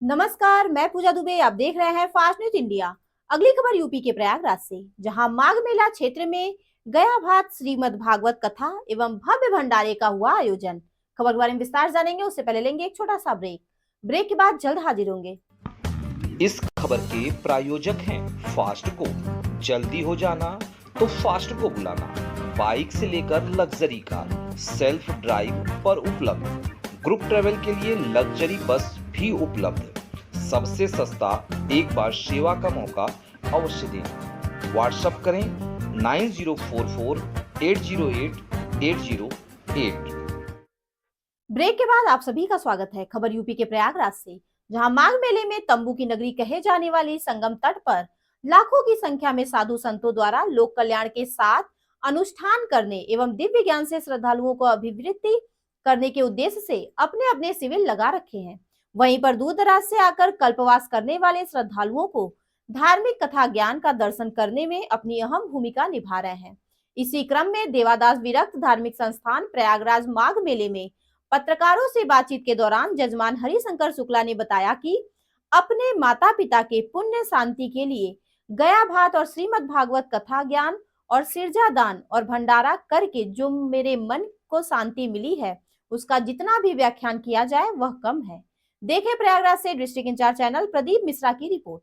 नमस्कार, मैं पूजा दुबे। आप देख रहे हैं फास्ट न्यूज इंडिया। अगली खबर यूपी के प्रयागराज से, जहां माघ मेला क्षेत्र में गया भात श्रीमद् भागवत कथा एवं भव्य भंडारे का हुआ आयोजन। खबर के बारे में विस्तार जानेंगे, उससे पहले लेंगे एक छोटा सा ब्रेक के बाद जल्द हाजिर होंगे। इस खबर के प्रायोजक हैं फास्ट को। जल्दी हो जाना तो फास्ट को बुलाना। बाइक से लेकर लग्जरी कार, सेल्फ ड्राइव पर उपलब्ध। ग्रुप ट्रेवल के लिए लग्जरी बस भी उपलब्ध। सबसे सस्ता एक बार सेवा का मौका अवश्य दें। व्हाट्सएप करें 9044808808। ब्रेक के बाद आप सभी का स्वागत है। खबर यूपी के प्रयागराज से, जहां माघ मेले में तंबू की नगरी कहे जाने वाली संगम तट पर लाखों की संख्या में साधु संतों द्वारा लोक कल्याण के साथ अनुष्ठान करने एवं दिव्य ज्ञान से श्रद्धालुओं को अभिवृद्धि करने के उद्देश्य से अपने अपने शिविर लगा रखे हैं। वहीं पर दूर दराज से आकर कल्पवास करने वाले श्रद्धालुओं को धार्मिक कथा ज्ञान का दर्शन करने में अपनी अहम भूमिका निभा रहे हैं। इसी क्रम में देवादास विरक्त धार्मिक संस्थान प्रयागराज माघ मेले में पत्रकारों से बातचीत के दौरान जजमान हरिशंकर शुक्ला ने बताया कि अपने माता पिता के पुण्य शांति के लिए गया भात और श्रीमद् भागवत कथा ज्ञान और सिरजा दान और भंडारा करके जो मेरे मन को शांति मिली है, उसका जितना भी व्याख्यान किया जाए वह कम है। देखें प्रयागराज से district incharge channel Pradeep Mishra की रिपोर्ट।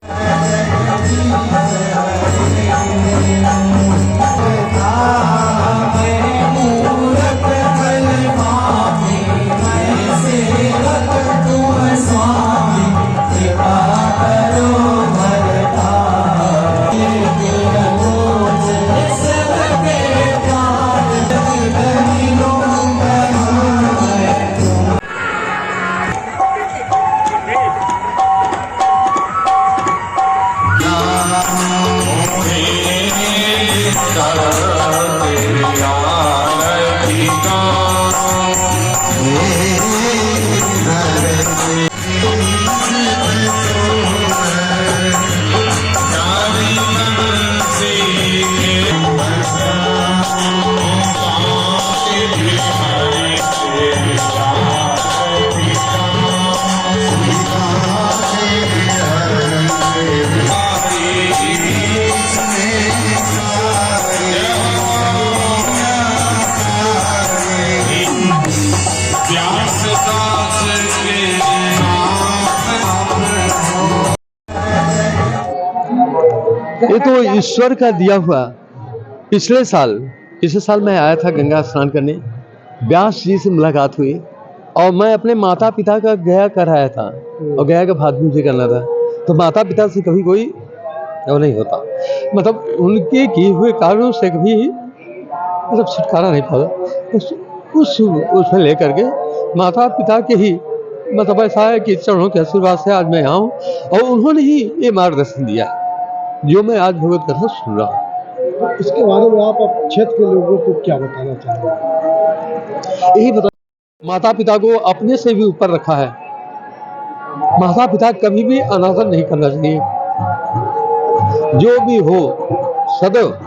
ये तो ईश्वर का दिया हुआ। पिछले साल मैं आया था गंगा स्नान करने, व्यास जी से मुलाकात हुई और मैं अपने माता पिता का गया कराया था और गया का भाग मुझे करना था। तो माता पिता से कभी कोई वो नहीं होता, मतलब उनके किए हुए कारणों से कभी मतलब छुटकारा नहीं पाता। उसमें लेकर के माता पिता के ही मतलब ऐसा है कि चरणों के आशीर्वाद से आज मैं आऊँ और उन्होंने ही ये मार्गदर्शन दिया जो मैं आज भगवत कथा सुन रहा हूँ। इसके बारे में आप क्षेत्र के लोगों को क्या बताना चाहेंगे? यही बता, माता पिता को अपने से भी ऊपर रखा है। माता पिता कभी भी अनादर नहीं करना चाहिए। जो भी हो सदैव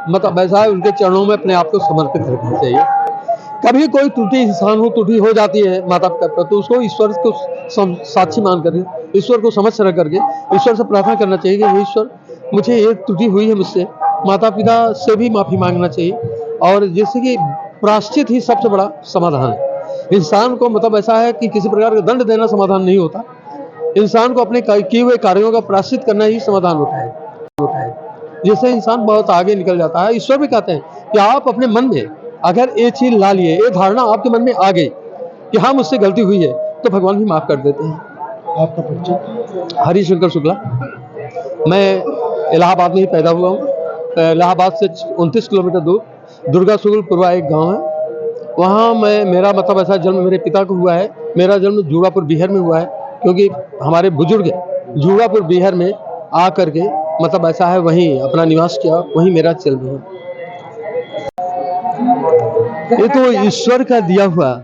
मतलब ऐसा है उनके चरणों में अपने आप को समर्पित रखना चाहिए। कभी कोई त्रुटि इंसान त्रुटि हो जाती है माता पिता पर, तो उसको ईश्वर को साक्षी मान कर ईश्वर को समझ रख करके ईश्वर से प्रार्थना करना चाहिए कि हे ईश्वर, मुझे ये त्रुटि हुई है मुझसे। माता पिता से भी माफी मांगना चाहिए। और जैसे कि प्रायश्चित ही सबसे बड़ा समाधान है। इंसान को मतलब ऐसा है कि किसी प्रकार का दंड देना समाधान नहीं होता। इंसान को अपने किए हुए कार्यों का प्रायश्चित करना ही समाधान होता है। जिससे इंसान बहुत आगे निकल जाता है। ईश्वर भी कहते हैं कि आप अपने मन में अगर ये चीज ला लिए, ये धारणा आपके मन में आ गई कि हाँ मुझसे गलती हुई है, तो भगवान भी माफ कर देते हैं। आपका परिचय? हरिशंकर शुक्ला। मैं इलाहाबाद में ही पैदा हुआ हूँ। इलाहाबाद से 29 किलोमीटर दूर दुर्गा सुगुलपुरवा एक गांव है, वहाँ मेरा मतलब ऐसा जन्म मेरे पिता को हुआ है। मेरा जन्म जूड़ापुर बिहार में हुआ है, क्योंकि हमारे बुजुर्ग जूड़ापुर बिहार में आ करके मतलब ऐसा है वहीं अपना निवास किया, वहीं मेरा जन्म है। ये तो ईश्वर का दिया हुआ